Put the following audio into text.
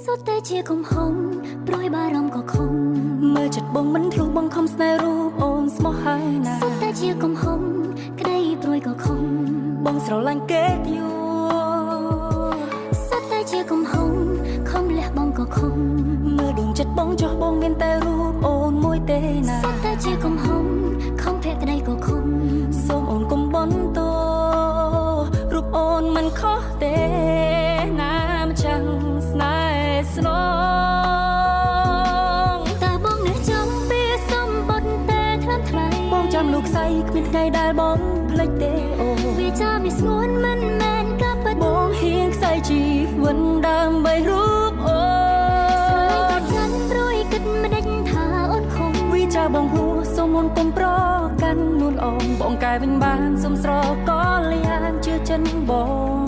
សុទ្ធតែជាកំហុសព្រួយបារម្ភក៏ខំមើលចិត្តបងមិនធ្លុះបង្ខំស្នេហ៍រូបអូនស្មោះហើយណាសុទ្ធតែជាកំហុសក្តីព្រួយក៏ខំបងស្រឡាញ់គេយូរសុទ្ធតែជាកំហុសខំលះបងក៏ខំមើលដួងចិត្តបងចុះបងមានតែរូបអូនមួយទេណាសុទ្ធតែជាកំហុសខំភក្តីក៏ខំសូមអូនកុំបន្តរូបអូនមិនខុសទេណាមិនចាំស្នេហ៍ស្នងតើបងនៅចំពីសម្បត្តិតែថ្លៃថ្លៃបងចាំលោកស្អីគ្មានថ្ងៃដែលបងភ្លេចទេអូវាចាមានស្ងួនមិនមែនកាប់បងហៀងខ្សែជីវិតដើម្បីរូបអូស្រឡាញ់តែចិនព្រួយគិតមិនដេញថាអូនខំវាចាបងហួរសូមអូនកុំប្រកាន់នួនអងបងកែវិញបានសុំស្រកលយ៉ាងជឿចិនបង